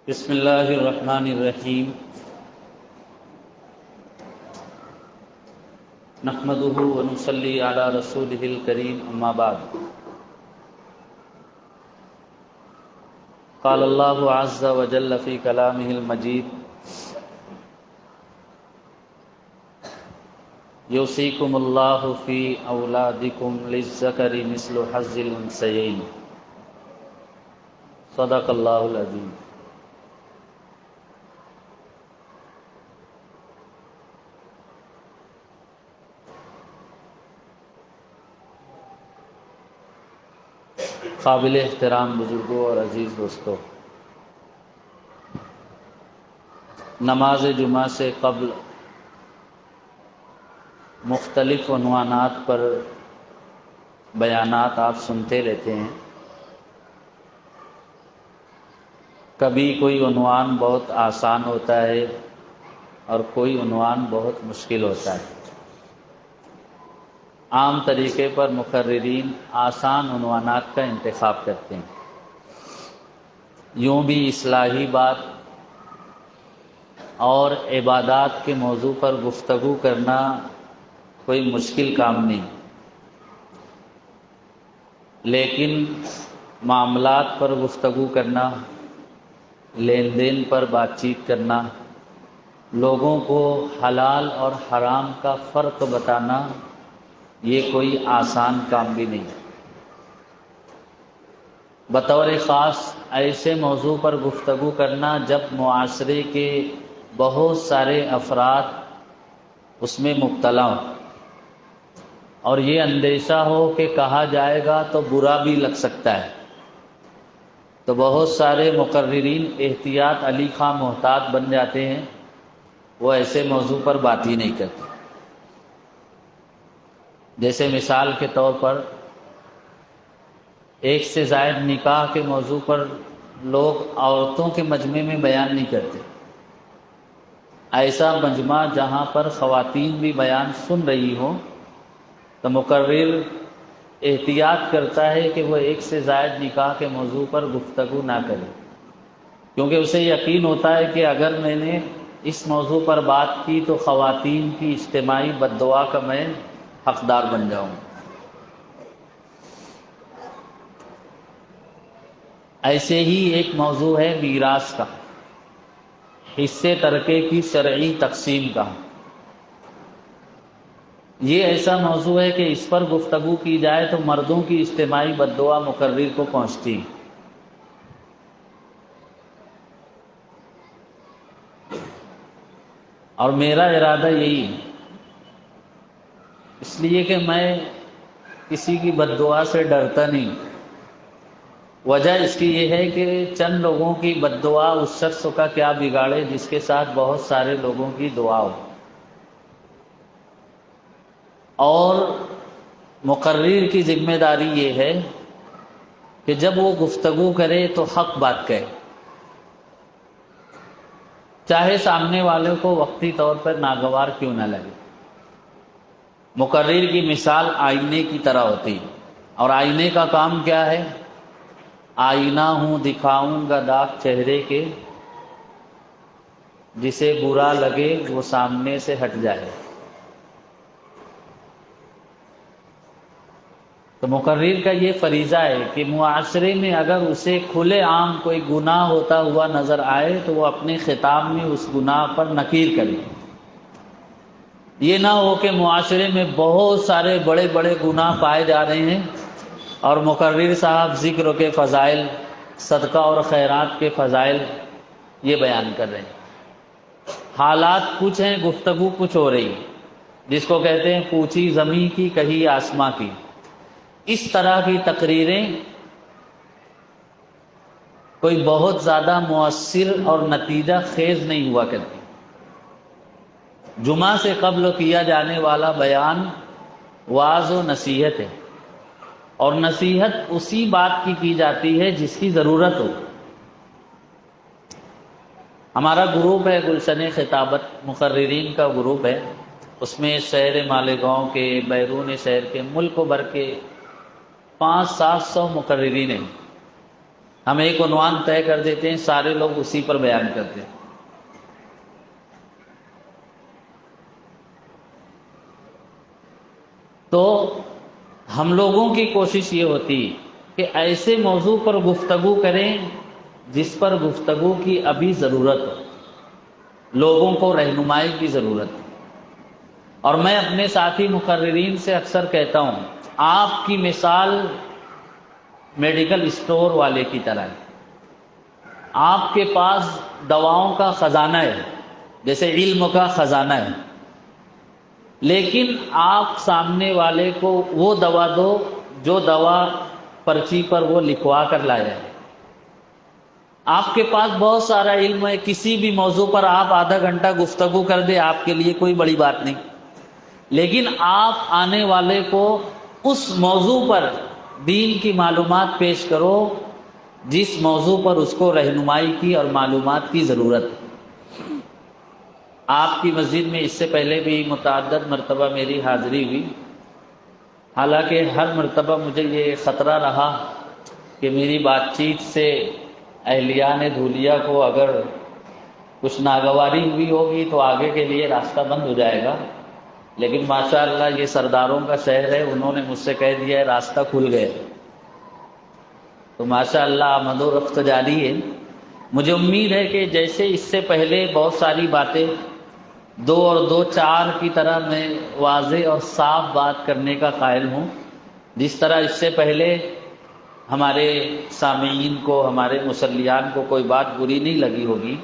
بسم اللہ الرحمن الرحیم نحمدہ ونصلی علی رسولہ الکریم اما بعد قال اللہ عز وجل فی کلامہ المجید یوصیکم اللہ فی اولادکم للذکر مثل حظ الانثیین صدق اللہ العظیم۔ قابل احترام بزرگوں اور عزیز دوستوں، نماز جمعہ سے قبل مختلف عنوانات پر بیانات آپ سنتے رہتے ہیں۔ کبھی کوئی عنوان بہت آسان ہوتا ہے اور کوئی عنوان بہت مشکل ہوتا ہے۔ عام طریقے پر مقررین آسان عنوانات کا انتخاب کرتے ہیں۔ یوں بھی اصلاحی بات اور عبادات کے موضوع پر گفتگو کرنا کوئی مشکل کام نہیں، لیکن معاملات پر گفتگو کرنا، لین دین پر بات چیت کرنا، لوگوں کو حلال اور حرام کا فرق بتانا، یہ کوئی آسان کام بھی نہیں۔ بطور خاص ایسے موضوع پر گفتگو کرنا جب معاشرے کے بہت سارے افراد اس میں مبتلا ہوں اور یہ اندیشہ ہو کہ کہا جائے گا تو برا بھی لگ سکتا ہے، تو بہت سارے مقررین احتیاط علی خواہ محتاط بن جاتے ہیں، وہ ایسے موضوع پر بات ہی نہیں کرتے۔ جیسے مثال کے طور پر ایک سے زائد نکاح کے موضوع پر لوگ عورتوں کے مجمع میں بیان نہیں کرتے۔ ایسا مجمع جہاں پر خواتین بھی بیان سن رہی ہوں تو مقرر احتیاط کرتا ہے کہ وہ ایک سے زائد نکاح کے موضوع پر گفتگو نہ کرے، کیونکہ اسے یقین ہوتا ہے کہ اگر میں نے اس موضوع پر بات کی تو خواتین کی اجتماعی بد دعا کا میں حقدار بن جاؤں۔ ایسے ہی ایک موضوع ہے میراث کا، حصے ترکے کی شرعی تقسیم کا۔ یہ ایسا موضوع ہے کہ اس پر گفتگو کی جائے تو مردوں کی اجتماعی بد دعا مقرر کو پہنچتی، اور میرا ارادہ یہی ہے، اس لیے کہ میں کسی کی بد دعا سے ڈرتا نہیں۔ وجہ اس کی یہ ہے کہ چند لوگوں کی بد دعا اس شخص کا کیا بگاڑے جس کے ساتھ بہت سارے لوگوں کی دعا ہو۔ اور مقرر کی ذمہ داری یہ ہے کہ جب وہ گفتگو کرے تو حق بات کہے، چاہے سامنے والے کو وقتی طور پر ناگوار کیوں نہ لگے۔ مقرر کی مثال آئینے کی طرح ہوتی ہے، اور آئینے کا کام کیا ہے؟ آئینہ ہوں دکھاؤں گا داغ چہرے کے، جسے برا لگے وہ سامنے سے ہٹ جائے۔ تو مقرر کا یہ فریضہ ہے کہ معاشرے میں اگر اسے کھلے عام کوئی گناہ ہوتا ہوا نظر آئے تو وہ اپنے خطاب میں اس گناہ پر نکیر کرے۔ یہ نہ ہو کہ معاشرے میں بہت سارے بڑے بڑے گناہ پائے جا رہے ہیں اور مقرر صاحب ذکر کے فضائل، صدقہ اور خیرات کے فضائل یہ بیان کر رہے ہیں۔ حالات کچھ ہیں، گفتگو کچھ ہو رہی ہے، جس کو کہتے ہیں پوچھی زمیں کی کہی آسماں کی۔ اس طرح کی تقریریں کوئی بہت زیادہ مؤثر اور نتیجہ خیز نہیں ہوا کرتی۔ جمعہ سے قبل کیا جانے والا بیان واعظ و نصیحت ہے، اور نصیحت اسی بات کی جاتی ہے جس کی ضرورت ہو۔ ہمارا گروپ ہے گلشن خطابت، مقررین کا گروپ ہے، اس میں شہر مالیگاؤں کے، بیرون شہر کے، ملک بھر کے 500-700 مقررین ہیں۔ ہم ایک عنوان طے کر دیتے ہیں، سارے لوگ اسی پر بیان کرتے ہیں۔ تو ہم لوگوں کی کوشش یہ ہوتی کہ ایسے موضوع پر گفتگو کریں جس پر گفتگو کی ابھی ضرورت ہو، لوگوں کو رہنمائی کی ضرورت ہے۔ اور میں اپنے ساتھی مقررین سے اکثر کہتا ہوں، آپ کی مثال میڈیکل اسٹور والے کی طرح ہے۔ آپ کے پاس دواؤں کا خزانہ ہے، جیسے علم کا خزانہ ہے، لیکن آپ سامنے والے کو وہ دوا دو جو دوا پرچی پر وہ لکھوا کر لایا ہے۔ آپ کے پاس بہت سارا علم ہے، کسی بھی موضوع پر آپ آدھا گھنٹہ گفتگو کر دیں، آپ کے لیے کوئی بڑی بات نہیں، لیکن آپ آنے والے کو اس موضوع پر دین کی معلومات پیش کرو جس موضوع پر اس کو رہنمائی کی اور معلومات کی ضرورت ہے۔ آپ کی مسجد میں اس سے پہلے بھی متعدد مرتبہ میری حاضری ہوئی، حالانکہ ہر مرتبہ مجھے یہ خطرہ رہا کہ میری بات چیت سے اہلیان دھولیا کو اگر کچھ ناگواری ہوئی ہوگی تو آگے کے لیے راستہ بند ہو جائے گا، لیکن ماشاءاللہ یہ سرداروں کا شہر ہے، انہوں نے مجھ سے کہہ دیا ہے راستہ کھل گئے، تو ماشاءاللہ آمد و رفت جاری ہے۔ مجھے امید ہے کہ جیسے اس سے پہلے بہت ساری باتیں 2 اور 2 4 کی طرح میں واضح اور صاف بات کرنے کا قائل ہوں، جس طرح اس سے پہلے ہمارے سامعین کو، ہمارے مسلیان کو کوئی بات بری نہیں لگی ہوگی،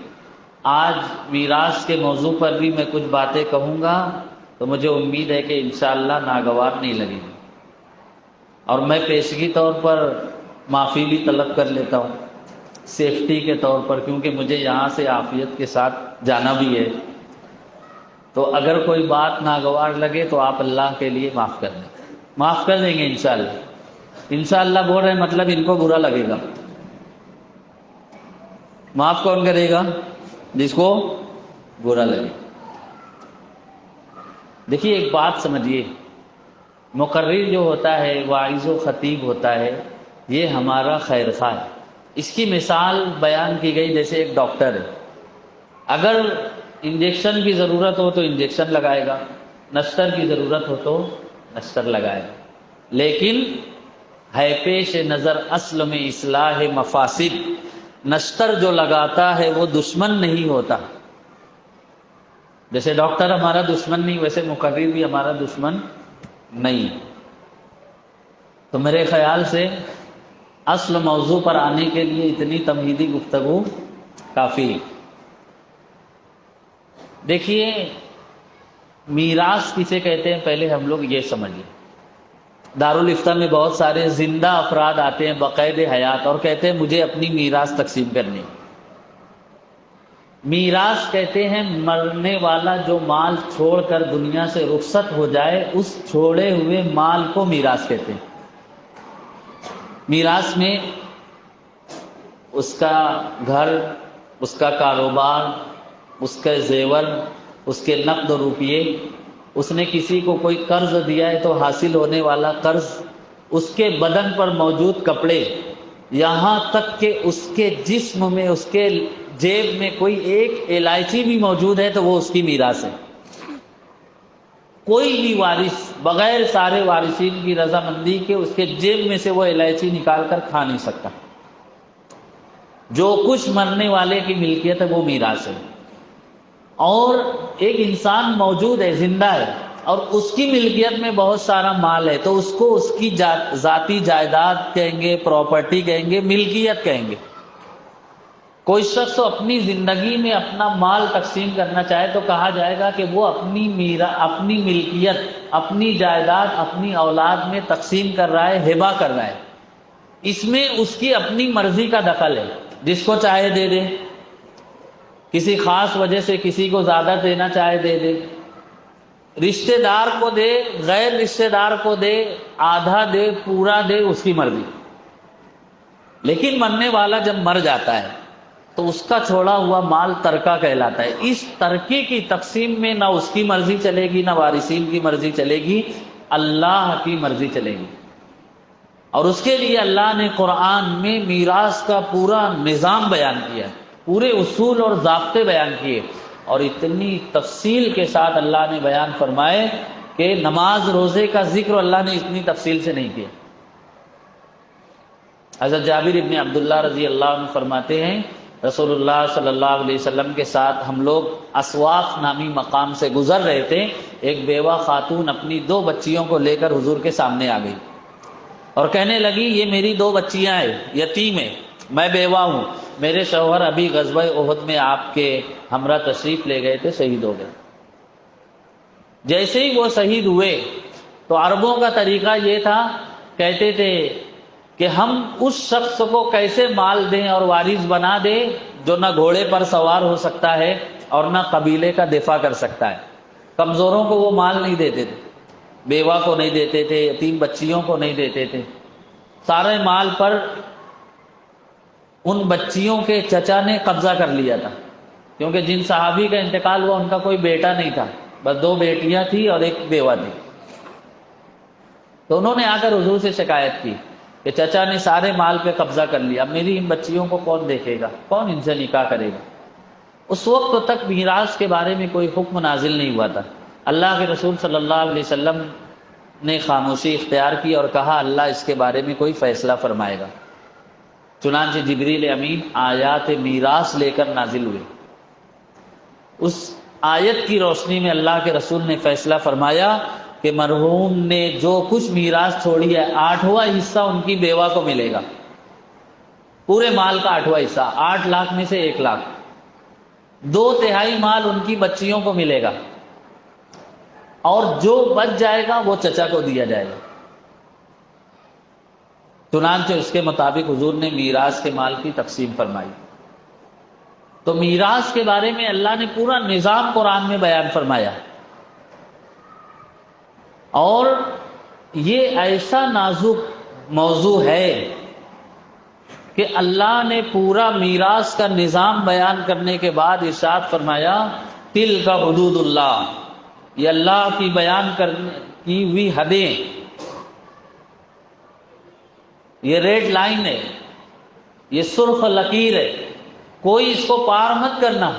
آج میراث کے موضوع پر بھی میں کچھ باتیں کہوں گا تو مجھے امید ہے کہ انشاءاللہ ناگوار نہیں لگے گی، اور میں پیشگی طور پر معافی بھی طلب کر لیتا ہوں سیفٹی کے طور پر، کیونکہ مجھے یہاں سے عافیت کے ساتھ جانا بھی ہے، تو اگر کوئی بات ناگوار لگے تو آپ اللہ کے لیے معاف کر دیں، معاف کر دیں گے انشاءاللہ۔ انشاءاللہ بول رہے ہیں مطلب ان کو برا لگے گا۔ معاف کون کرے گا؟ جس کو برا لگے۔ دیکھیے ایک بات سمجھیے، مقرر جو ہوتا ہے، واعظ و خطیب ہوتا ہے، یہ ہمارا خیر خواہ ہے۔ اس کی مثال بیان کی گئی جیسے ایک ڈاکٹر ہے، اگر انجیکشن کی ضرورت ہو تو انجیکشن لگائے گا، نشتر کی ضرورت ہو تو نشتر لگائے گا، لیکن ہے پیش نظر اصل میں اصلاح مفاسد، نشتر جو لگاتا ہے وہ دشمن نہیں ہوتا۔ جیسے ڈاکٹر ہمارا دشمن نہیں، ویسے مقرر بھی ہمارا دشمن نہیں ہے۔ تو میرے خیال سے اصل موضوع پر آنے کے لیے اتنی تمہیدی گفتگو کافی ہے۔ دیکھیے میراث کسے کہتے ہیں، پہلے ہم لوگ یہ سمجھیں۔ دارالفتہ میں بہت سارے زندہ افراد آتے ہیں بقید حیات اور کہتے ہیں مجھے اپنی میراث تقسیم کرنی۔ میراث کہتے ہیں مرنے والا جو مال چھوڑ کر دنیا سے رخصت ہو جائے، اس چھوڑے ہوئے مال کو میراث کہتے ہیں۔ میراث میں اس کا گھر، اس کا کاروبار، اس کے زیور، اس کے نقد و روپیے، اس نے کسی کو کوئی قرض دیا ہے تو حاصل ہونے والا قرض، اس کے بدن پر موجود کپڑے، یہاں تک کہ اس کے جسم میں، اس کے جیب میں کوئی ایک الائچی بھی موجود ہے تو وہ اس کی میراث ہے۔ کوئی بھی وارث بغیر سارے وارثین کی رضامندی کے اس کے جیب میں سے وہ الائچی نکال کر کھا نہیں سکتا۔ جو کچھ مرنے والے کی ملکیت ہے وہ میراث ہے۔ اور ایک انسان موجود ہے، زندہ ہے، اور اس کی ملکیت میں بہت سارا مال ہے تو اس کو اس کی ذاتی جائیداد کہیں گے، پراپرٹی کہیں گے، ملکیت کہیں گے۔ کوئی شخص اپنی زندگی میں اپنا مال تقسیم کرنا چاہے تو کہا جائے گا کہ وہ اپنی ملکیت، اپنی جائیداد اپنی اولاد میں تقسیم کر رہا ہے، ہبہ کر رہا ہے۔ اس میں اس کی اپنی مرضی کا دخل ہے، جس کو چاہے دے دے، کسی خاص وجہ سے کسی کو زیادہ دینا چاہے دے دے، رشتہ دار کو دے، غیر رشتہ دار کو دے، آدھا دے، پورا دے، اس کی مرضی۔ لیکن مرنے والا جب مر جاتا ہے تو اس کا چھوڑا ہوا مال ترکہ کہلاتا ہے۔ اس ترکے کی تقسیم میں نہ اس کی مرضی چلے گی، نہ وارثین کی مرضی چلے گی، اللہ کی مرضی چلے گی۔ اور اس کے لیے اللہ نے قرآن میں میراث کا پورا نظام بیان کیا، پورے اصول اور ضابطے بیان کیے، اور اتنی تفصیل کے ساتھ اللہ نے بیان فرمائے کہ نماز روزے کا ذکر اللہ نے اتنی تفصیل سے نہیں کیا۔ حضرت جابر ابن عبداللہ رضی اللہ عنہ فرماتے ہیں رسول اللہ صلی اللہ علیہ وسلم کے ساتھ ہم لوگ اسواف نامی مقام سے گزر رہے تھے، ایک بیوہ خاتون اپنی 2 بچیوں کو لے کر حضور کے سامنے آ گئی اور کہنے لگی یہ میری 2 بچیاں ہیں، یتیم ہیں، میں بیوہ ہوں، میرے شوہر ابھی غزوہ احد میں آپ کے ہمراہ تشریف لے گئے تھے، شہید ہو گئے۔ جیسے ہی وہ شہید ہوئے تو عربوں کا طریقہ یہ تھا، کہتے تھے کہ ہم اس شخص کو کیسے مال دیں اور وارث بنا دیں جو نہ گھوڑے پر سوار ہو سکتا ہے اور نہ قبیلے کا دفاع کر سکتا ہے۔ کمزوروں کو وہ مال نہیں دیتے تھے، بیوہ کو نہیں دیتے تھے، یتیم بچیوں کو نہیں دیتے تھے، سارے مال پر ان بچیوں کے چچا نے قبضہ کر لیا تھا، کیونکہ جن صحابی کا انتقال ہوا ان کا کوئی بیٹا نہیں تھا، بس 2 بیٹیاں تھیں اور ایک بیوہ تھی۔ تو انہوں نے آ کر حضور سے شکایت کی کہ چچا نے سارے مال پہ قبضہ کر لیا، اب میری ان بچیوں کو کون دیکھے گا، کون ان سے نکاح کرے گا۔ اس وقت تک میراث کے بارے میں کوئی حکم نازل نہیں ہوا تھا۔ اللہ کے رسول صلی اللہ علیہ وسلم نے خاموشی اختیار کی اور کہا اللہ اس کے بارے میں کوئی فیصلہ فرمائے گا۔ چنانچہ جبریل امین آیات میراث لے کر نازل ہوئے۔ اس آیت کی روشنی میں اللہ کے رسول نے فیصلہ فرمایا کہ مرحوم نے جو کچھ میراث چھوڑی ہے 8واں حصہ ان کی بیوہ کو ملے گا، پورے مال کا 8واں حصہ، 8 لاکھ میں سے 1 لاکھ، 2/3 مال ان کی بچیوں کو ملے گا، اور جو بچ جائے گا وہ چچا کو دیا جائے گا۔ چنانچہ اس کے مطابق حضور نے میراث کے مال کی تقسیم فرمائی۔ تو میراث کے بارے میں اللہ نے پورا نظام قرآن میں بیان فرمایا، اور یہ ایسا نازک موضوع ہے کہ اللہ نے پورا میراث کا نظام بیان کرنے کے بعد ارشاد فرمایا تلک حدود اللہ، یہ اللہ کی بیان کی ہوئی حدیں، یہ ریڈ لائن ہے، یہ سرخ لکیر ہے، کوئی اس کو پار مت کرنا۔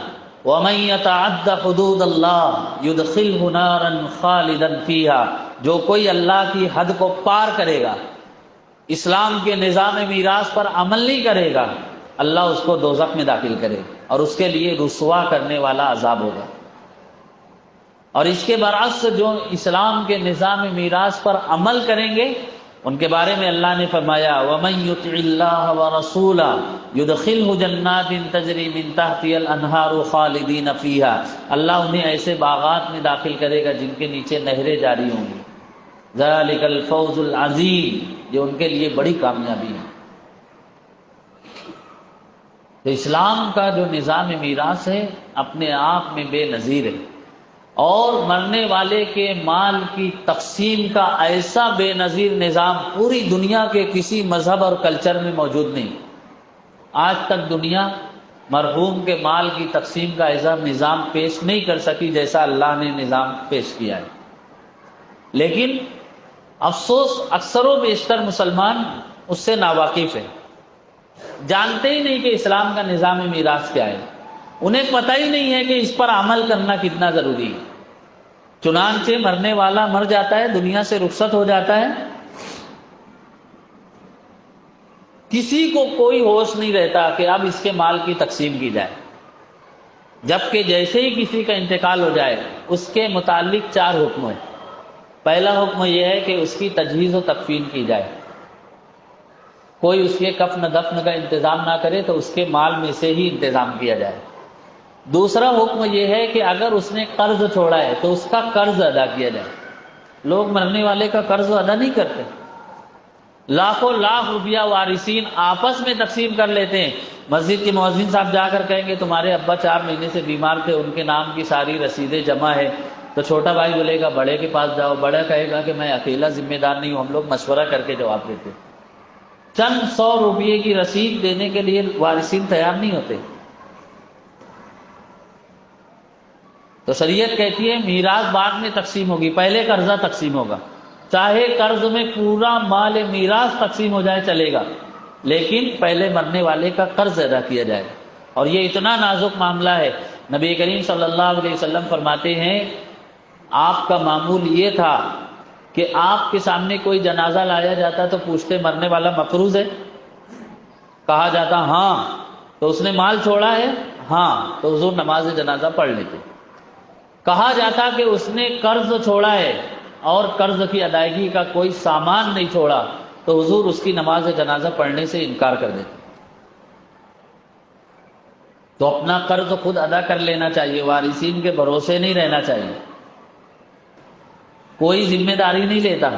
وَمَن يَتَعَدَّ حُدُودَ اللَّهِ يُدْخِلْهُ نَارًا خَالِدًا فِيهَا، جو کوئی اللہ کی حد کو پار کرے گا، اسلام کے نظام میراث پر عمل نہیں کرے گا، اللہ اس کو دوزخ میں داخل کرے اور اس کے لیے رسوا کرنے والا عذاب ہوگا۔ اور اس کے برعکس جو اسلام کے نظام میراث پر عمل کریں گے ان کے بارے میں اللہ نے فرمایا وَمَن يُطِعِ اللَّهَ وَرَسُولَهُ يُدْخِلْهُ جَنَّاتٍ تَجْرِي مِن تَحْتِهَا الْأَنْهَارُ خَالِدِينَ فِيهَا، اللہ انہیں ایسے باغات میں داخل کرے گا جن کے نیچے نہریں جاری ہوں گی۔ ذَلِكَ الْفَوْزُ الْعَظِيمُ، یہ ان کے لیے بڑی کامیابی ہے۔ تو اسلام کا جو نظام میراث ہے اپنے آپ میں بے نظیر ہے، اور مرنے والے کے مال کی تقسیم کا ایسا بے نظیر نظام پوری دنیا کے کسی مذہب اور کلچر میں موجود نہیں۔ آج تک دنیا مرحوم کے مال کی تقسیم کا ایسا نظام پیش نہیں کر سکی جیسا اللہ نے نظام پیش کیا ہے۔ لیکن افسوس اکثر و بیشتر مسلمان اس سے ناواقف ہیں، جانتے ہی نہیں کہ اسلام کا نظام میراث کیا ہے، انہیں پتہ ہی نہیں ہے کہ اس پر عمل کرنا کتنا ضروری ہے۔ چنانچہ مرنے والا مر جاتا ہے، دنیا سے رخصت ہو جاتا ہے، کسی کو کوئی ہوش نہیں رہتا کہ اب اس کے مال کی تقسیم کی جائے، جبکہ جیسے ہی کسی کا انتقال ہو جائے اس کے متعلق 4 حکم ہیں۔ پہلا حکم یہ ہے کہ اس کی تجہیز و تکفین کی جائے، کوئی اس کے کفن دفن کا انتظام نہ کرے تو اس کے مال میں سے ہی انتظام کیا جائے۔ دوسرا حکم یہ ہے کہ اگر اس نے قرض چھوڑا ہے تو اس کا قرض ادا کیا جائے۔ لوگ مرنے والے کا قرض ادا نہیں کرتے، لاکھوں لاکھ روپیہ وارثین آپس میں تقسیم کر لیتے ہیں۔ مسجد کے مؤذن صاحب جا کر کہیں گے تمہارے ابا 4 مہینے سے بیمار تھے، ان کے نام کی ساری رسیدیں جمع ہے، تو چھوٹا بھائی بولے گا بڑے کے پاس جاؤ، بڑا کہے گا کہ میں اکیلا ذمہ دار نہیں ہوں، ہم لوگ مشورہ کر کے جواب دیتے۔ چند 100 روپئے کی رسید دینے کے لیے وارثین تیار نہیں ہوتے۔ تو شریعت کہتی ہے میراث بعد میں تقسیم ہوگی، پہلے قرضہ تقسیم ہوگا۔ چاہے قرض میں پورا مال میراث تقسیم ہو جائے چلے گا، لیکن پہلے مرنے والے کا قرض ادا کیا جائے گا۔ اور یہ اتنا نازک معاملہ ہے، نبی کریم صلی اللہ علیہ وسلم فرماتے ہیں آپ کا معمول یہ تھا کہ آپ کے سامنے کوئی جنازہ لایا جاتا تو پوچھتے مرنے والا مقروض ہے؟ کہا جاتا ہاں، تو اس نے مال چھوڑا ہے؟ ہاں، تو حضور نماز جنازہ پڑھ لیتے۔ کہا جاتا کہ اس نے قرض چھوڑا ہے اور قرض کی ادائیگی کا کوئی سامان نہیں چھوڑا، تو حضور اس کی نماز جنازہ پڑھنے سے انکار کر دیتے۔ تو اپنا قرض خود ادا کر لینا چاہیے، وارثین کے بھروسے نہیں رہنا چاہیے، کوئی ذمہ داری نہیں لیتا۔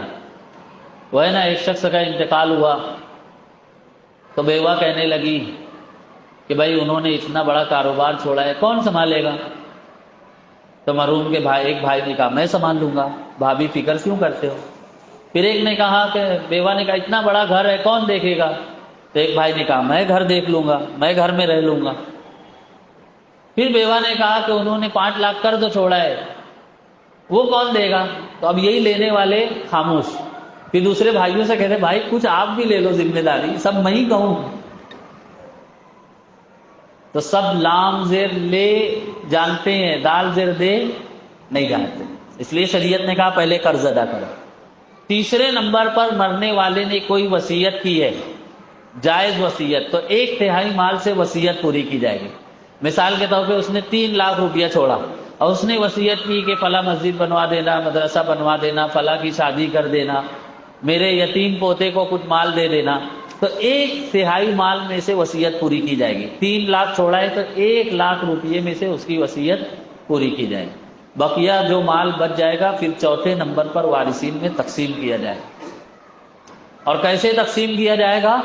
وہ ہے نا، ایک شخص کا انتقال ہوا تو بیوہ کہنے لگی کہ بھائی انہوں نے اتنا بڑا کاروبار چھوڑا ہے، کون سنبھالے گا؟ تو مرحوم کے ایک بھائی نے کہا میں سنبھال لوں گا، بھابھی فکر کیوں کرتے ہو؟ پھر ایک نے کہا کہ بیوہ نے کہا اتنا بڑا گھر ہے کون دیکھے گا؟ تو ایک بھائی نے کہا میں گھر دیکھ لوں گا، میں گھر میں رہ لوں گا۔ پھر بیوہ نے کہا کہ انہوں نے 5 لاکھ قرض چھوڑا ہے، وہ کون دے گا؟ تو اب یہی لینے والے خاموش۔ پھر دوسرے بھائیوں سے کہتے بھائی کچھ آپ بھی لے لو ذمہ داری، سب میں ہی کہوں۔ تو سب لام زیر لے جانتے ہیں، دال زیر دے نہیں جانتے، اس لیے شریعت نے کہا پہلے قرض ادا کرو۔ تیسرے نمبر پر مرنے والے نے کوئی وصیت کی ہے، جائز وصیت، تو 1/3 مال سے وصیت پوری کی جائے گی۔ مثال کے طور پہ اس نے 3 لاکھ روپیہ چھوڑا اور اس نے وصیت کی کہ فلاں مسجد بنوا دینا، مدرسہ بنوا دینا، فلاں کی شادی کر دینا، میرے یتیم پوتے کو کچھ مال دے دینا، تو 1/3 مال میں سے وصیت پوری کی جائے گی۔ 3 لاکھ چھوڑا ہے تو 1 لاکھ روپیے میں سے اس کی وصیت پوری کی جائے گی۔ بقیہ جو مال بچ جائے گا پھر چوتھے نمبر پر وارثین میں تقسیم کیا جائے گا۔ اور کیسے تقسیم کیا جائے گا؟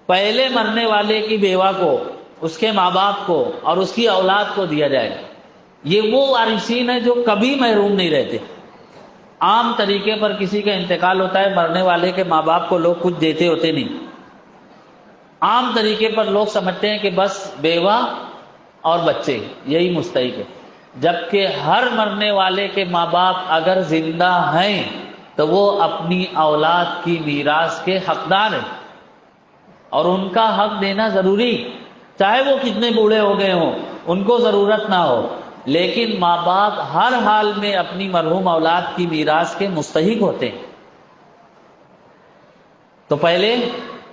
پہلے مرنے والے کی بیوہ کو، اس کے ماں باپ کو اور اس کی اولاد کو دیا جائے گا۔ یہ وہ وارثین ہیں جو کبھی محروم نہیں رہتے۔ عام طریقے پر کسی کا انتقال ہوتا ہے، مرنے والے کے ماں باپ کو لوگ کچھ دیتے ہوتے نہیں۔ عام طریقے پر لوگ سمجھتے ہیں کہ بس بیوہ اور بچے یہی مستحق ہے، جبکہ ہر مرنے والے کے ماں باپ اگر زندہ ہیں تو وہ اپنی اولاد کی میراث کے حقدار ہیں، اور ان کا حق دینا ضروری، چاہے وہ کتنے بوڑھے ہو گئے ہوں، ان کو ضرورت نہ ہو، لیکن ماں باپ ہر حال میں اپنی مرحوم اولاد کی میراث کے مستحق ہوتے ہیں۔ تو پہلے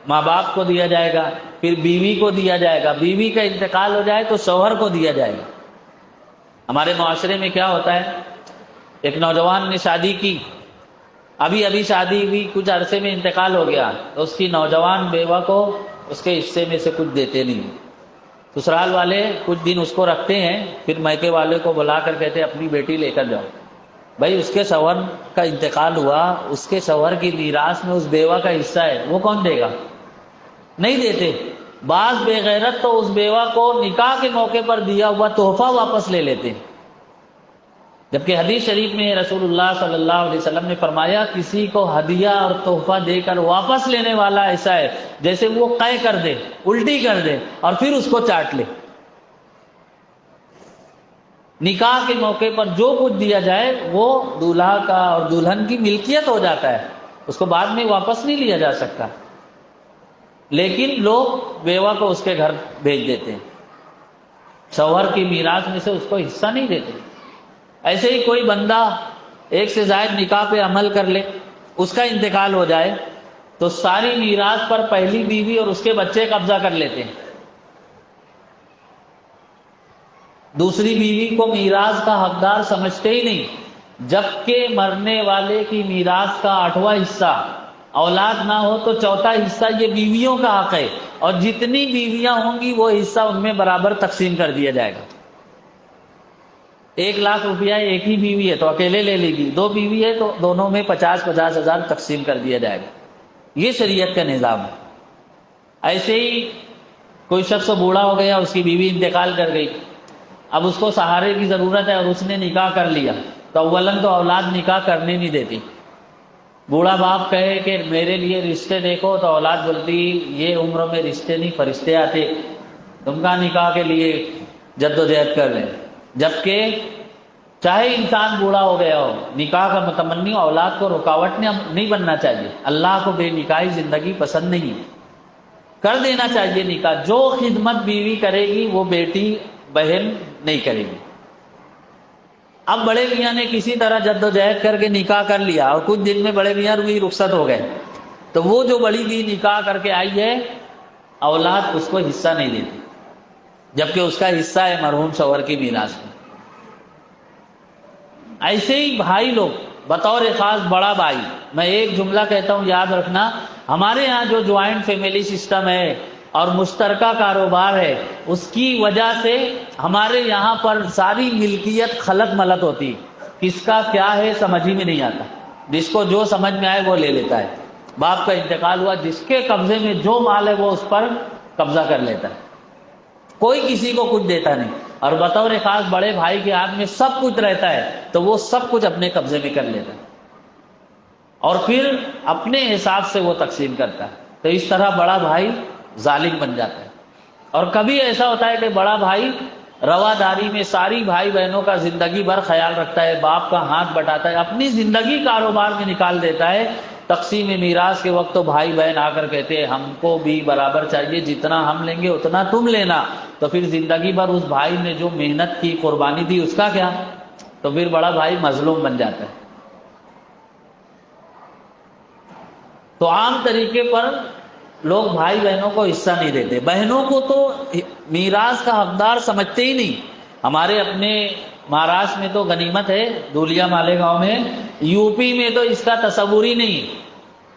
ماں باپ کو دیا جائے گا، پھر بیوی کو دیا جائے گا، بیوی کا انتقال ہو جائے تو شوہر کو دیا جائے گا۔ ہمارے معاشرے میں کیا ہوتا ہے، ایک نوجوان نے شادی کی، ابھی شادی ہوئی، کچھ عرصے میں انتقال ہو گیا، تو اس کی نوجوان بیوہ کو اس کے حصے میں سے کچھ دیتے نہیں۔ سسرال والے کچھ دن اس کو رکھتے ہیں، پھر میکے والے کو بلا کر کہتے اپنی بیٹی لے کر جاؤ۔ بھائی اس کے شوہر کا انتقال ہوا، اس کے شوہر کی میراث میں اس بیوہ کا حصہ ہے، وہ کون دے گا؟ نہیں دیتے۔ بعض بے غیرت تو اس بیوہ کو نکاح کے موقع پر دیا ہوا تحفہ واپس لے لیتے ہیں، جبکہ حدیث شریف میں رسول اللہ صلی اللہ علیہ وسلم نے فرمایا کسی کو ہدیہ اور تحفہ دے کر واپس لینے والا ایسا ہے جیسے وہ قے کر دے، الٹی کر دے اور پھر اس کو چاٹ لے۔ نکاح کے موقع پر جو کچھ دیا جائے وہ دولہا کا اور دلہن کی ملکیت ہو جاتا ہے، اس کو بعد میں واپس نہیں لیا جا سکتا، لیکن لوگ بیوہ کو اس کے گھر بھیج دیتے ہیں، شوہر کی میراث میں سے اس کو حصہ نہیں دیتے۔ ایسے ہی کوئی بندہ ایک سے زائد نکاح پہ عمل کر لے، اس کا انتقال ہو جائے تو ساری میراث پر پہلی بیوی اور اس کے بچے قبضہ کر لیتے ہیں، دوسری بیوی کو میراث کا حقدار سمجھتے ہی نہیں، جبکہ مرنے والے کی میراث کا 8واں حصہ اولاد نہ ہو تو 4تھا حصہ یہ بیویوں کا حق ہے، اور جتنی بیویاں ہوں گی وہ حصہ ان میں برابر تقسیم کر دیا جائے گا۔ 1 لاکھ روپیہ ایک ہی بیوی ہے تو اکیلے لے لے گی، 2 بیوی ہے تو دونوں میں 50-50 ہزار تقسیم کر دیا جائے گا۔ یہ شریعت کا نظام ہے۔ ایسے ہی کوئی شخص بوڑھا ہو گیا، اس کی بیوی انتقال کر گئی، اب اس کو سہارے کی ضرورت ہے اور اس نے نکاح کر لیا، تو اولاً تو اولاد نکاح کرنے نہیں دیتی۔ بوڑھا باپ کہے کہ میرے لیے رشتے دیکھو تو اولاد بولتی یہ عمر میں رشتے نہیں فرشتے آتے، تم کا نکاح کے لیے جد و جہد کر رہے ہیں، جبکہ چاہے انسان بوڑھا ہو گیا ہو، نکاح کا متمنی ہو، اولاد کو رکاوٹ نہیں بننا چاہیے۔ اللہ کو بے نکاحی زندگی پسند نہیں ہے، کر دینا چاہیے نکاح۔ جو خدمت بیوی کرے گی وہ بیٹی بہن نہیں کرے گی۔ اب بڑے میاں نے کسی طرح جدوجہد کر کے نکاح کر لیا اور کچھ دن میں بڑے میاں بھی رخصت ہو گئے، تو وہ جو بڑی بھی نکاح کر کے آئی ہے، اولاد اس کو حصہ نہیں دیتی، جبکہ اس کا حصہ ہے مرحوم شوہر کی میراث میں۔ ایسے ہی بھائی لوگ بطور خاص بڑا بھائی، میں ایک جملہ کہتا ہوں یاد رکھنا، ہمارے ہاں جو جوائنٹ فیملی سسٹم ہے اور مشترکہ کاروبار ہے، اس کی وجہ سے ہمارے یہاں پر ساری ملکیت خلط ملط ہوتی، کس کا کیا ہے سمجھ ہی میں نہیں آتا، جس کو جو سمجھ میں آئے وہ لے لیتا ہے۔ باپ کا انتقال ہوا، جس کے قبضے میں جو مال ہے وہ اس پر قبضہ کر لیتا ہے، کوئی کسی کو کچھ دیتا نہیں، اور بطور خاص بڑے بھائی کے ہاتھ میں سب کچھ رہتا ہے تو وہ سب کچھ اپنے قبضے میں کر لیتا ہے اور پھر اپنے حساب سے وہ تقسیم کرتا ہے۔ تو اس طرح بڑا بھائی ظالم بن جاتا ہے۔ اور کبھی ایسا ہوتا ہے کہ بڑا بھائی رواداری میں ساری بھائی بہنوں کا زندگی بھر خیال رکھتا ہے، باپ کا ہاتھ بٹاتا ہے، اپنی زندگی کاروبار میں نکال دیتا ہے۔ تقسیم میراث کے وقت تو بھائی بہن آ کر کہتے ہیں ہم کو بھی برابر چاہیے، جتنا ہم لیں گے اتنا تم لینا، تو پھر زندگی بھر اس بھائی نے جو محنت کی، قربانی دی، اس کا کیا؟ تو پھر بڑا بھائی مظلوم بن جاتا ہے۔ تو عام طریقے پر لوگ بھائی بہنوں کو حصہ نہیں دیتے، بہنوں کو تو میراث کا حقدار سمجھتے ہی نہیں۔ ہمارے اپنے مہاراشٹر میں تو غنیمت ہے، دولیا مالیگاؤں میں، یو پی میں تو اس کا تصور ہی نہیں،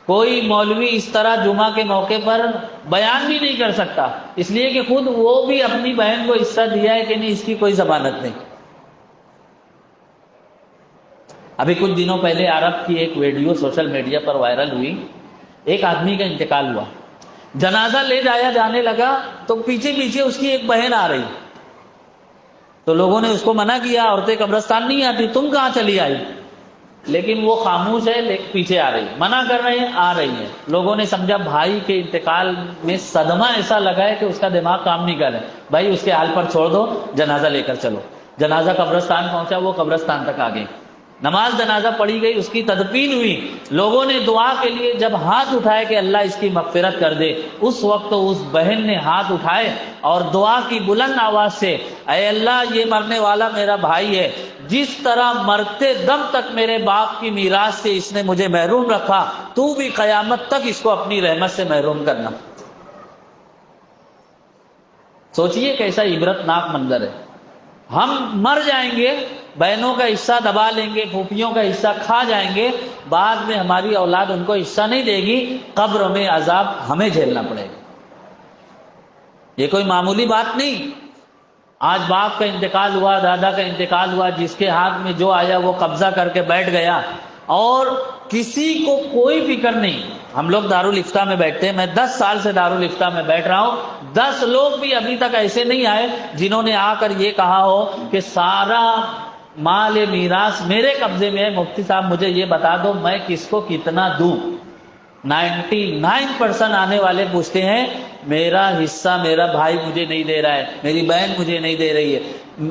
کوئی مولوی اس طرح جمعہ کے موقع پر بیان بھی نہیں کر سکتا، اس لیے کہ خود وہ بھی اپنی بہن کو حصہ دیا ہے کہ نہیں، اس کی کوئی ضمانت نہیں۔ ابھی کچھ دنوں پہلے عرب کی ایک ویڈیو سوشل میڈیا پر وائرل ہوئی، ایک آدمی کا انتقال ہوا، جنازہ لے جایا جانے لگا تو پیچھے پیچھے اس کی ایک بہن آ رہی، تو لوگوں نے اس کو منع کیا، عورتیں قبرستان نہیں آتی، تم کہاں چلی آئی؟ لیکن وہ خاموش ہے، پیچھے آ رہی، منع کر رہے ہیں، آ رہی ہے۔ لوگوں نے سمجھا بھائی کے انتقال میں صدمہ ایسا لگا ہے کہ اس کا دماغ کام نہیں کر رہا ہے، بھائی اس کے حال پر چھوڑ دو، جنازہ لے کر چلو۔ جنازہ قبرستان پہنچا، وہ قبرستان تک آ گئی، نماز جنازہ پڑھی گئی، اس کی تدفین ہوئی، لوگوں نے دعا کے لیے جب ہاتھ اٹھائے کہ اللہ اس کی مغفرت کر دے، اس وقت اس بہن نے ہاتھ اٹھائے اور دعا کی بلند آواز سے، اے اللہ یہ مرنے والا میرا بھائی ہے، جس طرح مرتے دم تک میرے باپ کی میراث سے اس نے مجھے محروم رکھا، تو بھی قیامت تک اس کو اپنی رحمت سے محروم کرنا۔ سوچئے کیسا عبرت ناک منظر ہے۔ ہم مر جائیں گے، بہنوں کا حصہ دبا لیں گے، پھوپھیوں کا حصہ کھا جائیں گے، بعد میں ہماری اولاد ان کو حصہ نہیں دے گی، قبر میں عذاب ہمیں جھیلنا پڑے گا۔ یہ کوئی معمولی بات نہیں۔ آج باپ کا انتقال ہوا، دادا کا انتقال ہوا، جس کے ہاتھ میں جو آیا وہ قبضہ کر کے بیٹھ گیا، اور کسی کو کوئی فکر نہیں۔ ہم لوگ دارالفتہ میں بیٹھتے ہیں، میں 10 سال سے دارالفتہ میں بیٹھ رہا ہوں، 10 لوگ بھی ابھی تک ایسے نہیں آئے جنہوں نے آ کر یہ کہا ہو کہ سارا مال میراث میرے قبضے میں ہے، مفتی صاحب مجھے یہ بتا دو میں کس کو کتنا دوں۔ 99% آنے والے پوچھتے ہیں میرا حصہ میرا بھائی مجھے نہیں دے رہا ہے، میری بہن مجھے نہیں دے رہی ہے،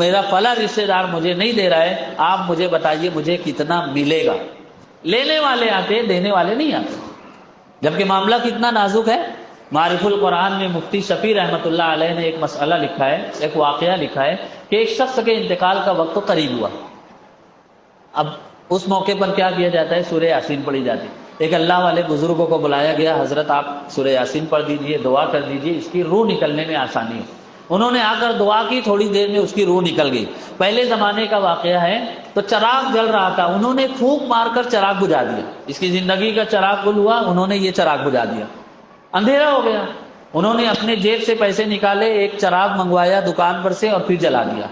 میرا فلاں رشتہ دار مجھے نہیں دے رہا ہے، آپ مجھے بتائیے مجھے کتنا ملے گا۔ لینے والے آتے، دینے والے نہیں آتے، جبکہ معاملہ کتنا نازک ہے۔ معرف القرآن میں مفتی شفیع رحمۃ اللہ علیہ نے ایک مسئلہ لکھا ہے، ایک واقعہ لکھا ہے کہ ایک شخص کے انتقال کا وقت تو قریب ہوا، اب اس موقع پر کیا کیا جاتا ہے؟ سورہ یاسین پڑھی جاتی۔ ایک اللہ والے بزرگوں کو بلایا گیا، حضرت آپ سورہ یاسین پڑھ دیجئے، دعا کر دیجئے، اس کی روح نکلنے میں آسانی ہے۔ انہوں نے آ کر دعا کی، تھوڑی دیر میں اس کی روح نکل گئی۔ پہلے زمانے کا واقعہ ہے، تو چراغ جل رہا تھا، انہوں نے پھونک مار کر چراغ بجھا دیا، اس کی زندگی کا چراغ گل ہوا، انہوں نے یہ چراغ بجھا دیا، اندھیرا ہو گیا۔ انہوں نے اپنے جیب سے پیسے نکالے، ایک چراغ منگوایا دکان پر سے اور پھر جلا دیا۔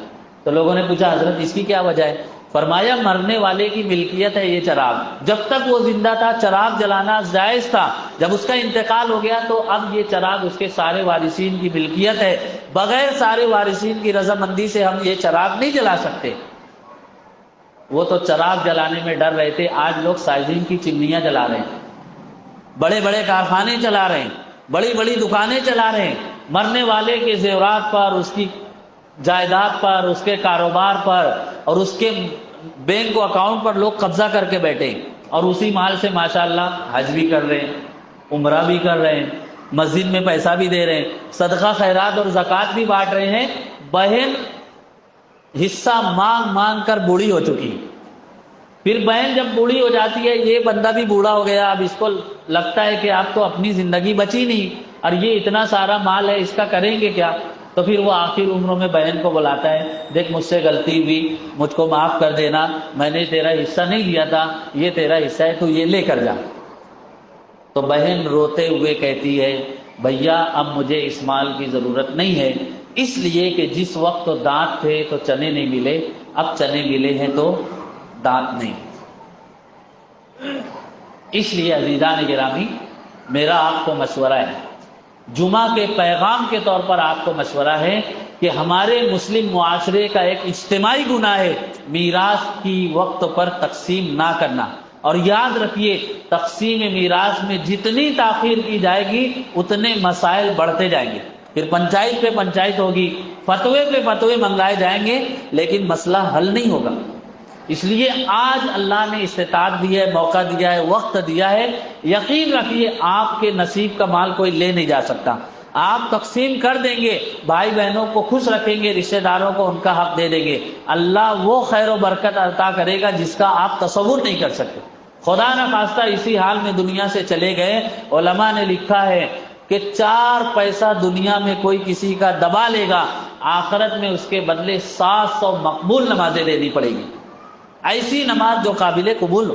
تو لوگوں نے پوچھا حضرت اس کی کیا وجہ ہے؟ فرمایا مرنے والے کی ملکیت ہے یہ چراغ، جب تک وہ زندہ تھا چراغ جلانا جائز تھا، جب اس کا انتقال ہو گیا تو اب یہ چراغ اس کے سارے وارثین کی ملکیت ہے، بغیر سارے وارثین کی رضامندی سے ہم یہ چراغ نہیں جلا سکتے۔ وہ تو چراغ جلانے میں ڈر رہے تھے، آج لوگ سائزین کی چمنیاں جلا رہے ہیں، بڑے بڑے کارخانے چلا رہے ہیں، بڑی بڑی دکانیں چلا رہے ہیں، مرنے والے کے زیورات پر، اس کی جائیداد پر، اس کے کاروبار پر اور اس کے بینک اکاؤنٹ پر لوگ قبضہ کر کے بیٹھے اور اسی مال سے ماشاءاللہ حج بھی کر رہے ہیں، عمرہ بھی کر رہے ہیں، مسجد میں پیسہ بھی دے رہے ہیں، صدقہ خیرات اور زکوٰۃ بھی بانٹ رہے ہیں۔ بہن حصہ مانگ مانگ کر بوڑھی ہو چکی، پھر بہن جب بوڑھی ہو جاتی ہے، یہ بندہ بھی بوڑھا ہو گیا، اب اس کو لگتا ہے کہ اب تو اپنی زندگی بچی نہیں اور یہ اتنا سارا مال ہے، اس کا کریں گے کیا؟ تو پھر وہ آخر عمروں میں بہن کو بلاتا ہے، دیکھ مجھ سے غلطی ہوئی، مجھ کو معاف کر دینا، میں نے تیرا حصہ نہیں دیا تھا، یہ تیرا حصہ ہے، تو یہ لے کر جا۔ تو بہن روتے ہوئے کہتی ہے، بھیا اب مجھے اس مال کی ضرورت نہیں ہے، اس لیے کہ جس وقت تو دانت تھے تو چنے نہیں ملے، اب چنے ملے ہیں تو دانت نہیں۔ اس لیے عزیزان گرامی، میرا آپ کو مشورہ ہے، جمعہ کے پیغام کے طور پر آپ کو مشورہ ہے کہ ہمارے مسلم معاشرے کا ایک اجتماعی گناہ ہے میراث کی وقت پر تقسیم نہ کرنا۔ اور یاد رکھیے، تقسیم میراث میں جتنی تاخیر کی جائے گی اتنے مسائل بڑھتے جائیں گے، پھر پنچایت پہ پنچایت ہوگی، فتوے پہ فتوے منگائے جائیں گے، لیکن مسئلہ حل نہیں ہوگا۔ اس لیے آج اللہ نے استطاعت دی ہے، موقع دیا ہے، وقت دیا ہے، یقین رکھیے آپ کے نصیب کا مال کوئی لے نہیں جا سکتا۔ آپ تقسیم کر دیں گے، بھائی بہنوں کو خوش رکھیں گے، رشتہ داروں کو ان کا حق دے دیں گے، اللہ وہ خیر و برکت عطا کرے گا جس کا آپ تصور نہیں کر سکتے۔ خدا نہ خواستہ اسی حال میں دنیا سے چلے گئے، علماء نے لکھا ہے کہ 4 پیسہ دنیا میں کوئی کسی کا دبا لے گا، آخرت میں اس کے بدلے 700 مقبول نمازیں دینی پڑے گی، ایسی نماز جو قابل قبول ہو۔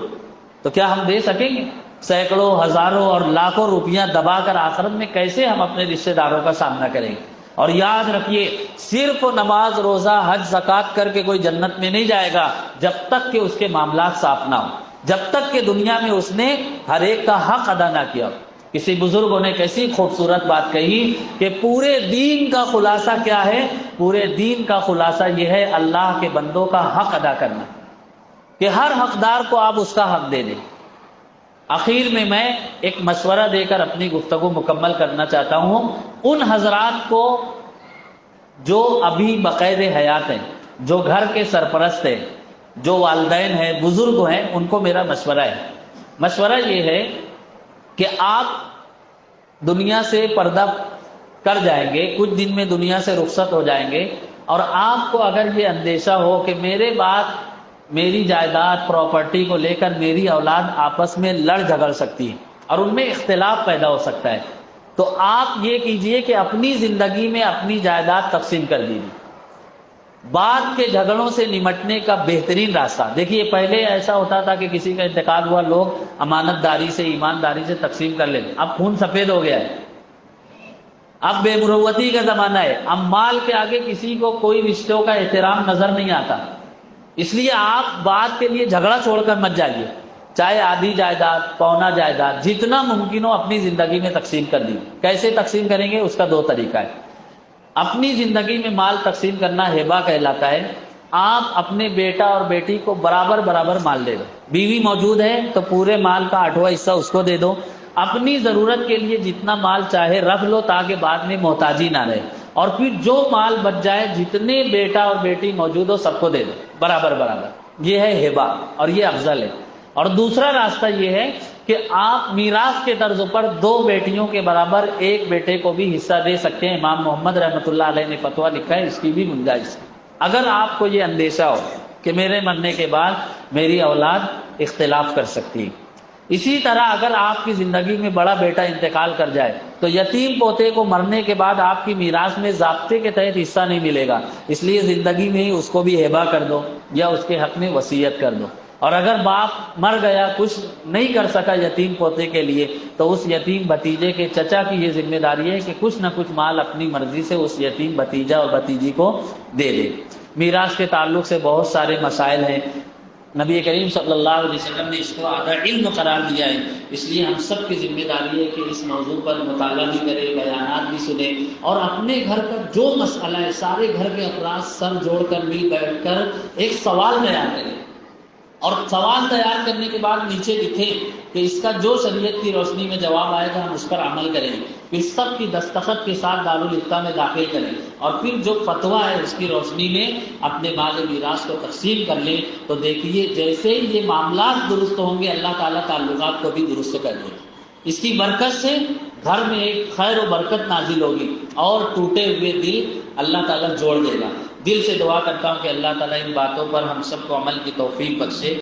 تو کیا ہم دے سکیں گے؟ سینکڑوں، ہزاروں اور لاکھوں روپیہ دبا کر آخرت میں کیسے ہم اپنے رشتہ داروں کا سامنا کریں گے؟ اور یاد رکھیے، صرف نماز، روزہ، حج، زکوٰۃ کر کے کوئی جنت میں نہیں جائے گا جب تک کہ اس کے معاملات صاف نہ ہو، جب تک کہ دنیا میں اس نے ہر ایک کا حق ادا نہ کیا۔ کسی بزرگوں نے کیسی خوبصورت بات کہی کہ پورے دین کا خلاصہ کیا ہے؟ پورے دین کا خلاصہ یہ ہے اللہ کے بندوں کا حق ادا کرنا، کہ ہر حقدار کو آپ اس کا حق دے دیں۔ آخر میں ایک مشورہ دے کر اپنی گفتگو مکمل کرنا چاہتا ہوں۔ ان حضرات کو جو ابھی بقید حیات ہیں، جو گھر کے سرپرست ہیں، جو والدین ہیں، بزرگ ہیں، ان کو میرا مشورہ ہے۔ مشورہ یہ ہے کہ آپ دنیا سے پردہ کر جائیں گے، کچھ دن میں دنیا سے رخصت ہو جائیں گے، اور آپ کو اگر یہ اندیشہ ہو کہ میرے بعد میری جائیداد، پراپرٹی کو لے کر میری اولاد آپس میں لڑ جھگڑ سکتی ہے اور ان میں اختلاف پیدا ہو سکتا ہے، تو آپ یہ کیجئے کہ اپنی زندگی میں اپنی جائیداد تقسیم کر دیجیے۔ بعد کے جھگڑوں سے نمٹنے کا بہترین راستہ، دیکھیے پہلے ایسا ہوتا تھا کہ کسی کا انتقال ہوا، لوگ امانت داری سے، ایمانداری سے تقسیم کر لیتے، اب خون سفید ہو گیا ہے، اب بے مروتی کا زمانہ ہے، اب مال کے آگے کسی کو کوئی رشتوں کا احترام نظر نہیں آتا۔ اس لیے آپ بات کے لیے جھگڑا چھوڑ کر مت جائیے، چاہے آدھی جائیداد، پونا جائیداد، جتنا ممکن ہو اپنی زندگی میں تقسیم کر دیجیے۔ کیسے تقسیم کریں گے؟ اس کا 2 طریقہ ہے۔ اپنی زندگی میں مال تقسیم کرنا ہبہ کہلاتا ہے۔ آپ اپنے بیٹا اور بیٹی کو برابر برابر مال دے دو، بیوی موجود ہے تو پورے مال کا 8واں حصہ اس کو دے دو، اپنی ضرورت کے لیے جتنا مال چاہے رکھ لو تاکہ بعد میں محتاجی نہ رہے، اور پھر جو مال بچ جائے جتنے بیٹا اور بیٹی موجود ہو سب کو دے دو برابر برابر۔ یہ ہے ہبہ اور یہ افضل ہے۔ اور دوسرا راستہ یہ ہے کہ آپ میراث کے طرز پر 2 بیٹیوں کے برابر 1 بیٹے کو بھی حصہ دے سکتے ہیں۔ امام محمد رحمۃ اللہ علیہ نے فتویٰ لکھا ہے، اس کی بھی گنجائش ہے۔ اگر آپ کو یہ اندیشہ ہو کہ میرے مرنے کے بعد میری اولاد اختلاف کر سکتی ہے، اسی طرح اگر آپ کی زندگی میں بڑا بیٹا انتقال کر جائے تو یتیم پوتے کو مرنے کے بعد آپ کی میراث میں ضابطے کے تحت حصہ نہیں ملے گا، اس لیے زندگی میں ہی اس کو بھی ہبہ کر دو یا اس کے حق میں وصیت کر دو۔ اور اگر باپ مر گیا، کچھ نہیں کر سکا یتیم پوتے کے لیے، تو اس یتیم بھتیجے کے چچا کی یہ ذمہ داری ہے کہ کچھ نہ کچھ مال اپنی مرضی سے اس یتیم بھتیجا اور بھتیجی کو دے دے۔ میراث کے تعلق سے بہت سارے مسائل ہیں، نبی کریم صلی اللہ علیہ وسلم نے اس کو اعلیٰ علم قرار دیا ہے، اس لیے ہم سب کی ذمہ داری ہے کہ اس موضوع پر مطالعہ بھی کریں، بیانات بھی سنیں، اور اپنے گھر کا جو مسئلہ ہے سارے گھر کے افراد سر جوڑ کر مل بیٹھ کر ایک سوال تیار کریں، اور سوال تیار کرنے کے بعد نیچے لکھیں کہ اس کا جو شریعت کی روشنی میں جواب آئے گا ہم اس پر عمل کریں گے۔ پھر سب کی دستخط کے ساتھ دارالفتہ میں داخل کریں، اور پھر جو فتویٰ ہے اس کی روشنی میں اپنے مال میراث کو تقسیم کر لیں، تو دیکھیے جیسے ہی یہ معاملات درست ہوں گے اللہ تعالیٰ تعلقات کو بھی درست کر دے گا۔ اس کی برکت سے گھر میں ایک خیر و برکت نازل ہوگی، اور ٹوٹے ہوئے دل اللہ تعالیٰ جوڑ دے گا۔ دل سے دعا کرتا ہوں کہ اللہ تعالیٰ ان باتوں پر ہم سب کو عمل کی توفیق بخشے۔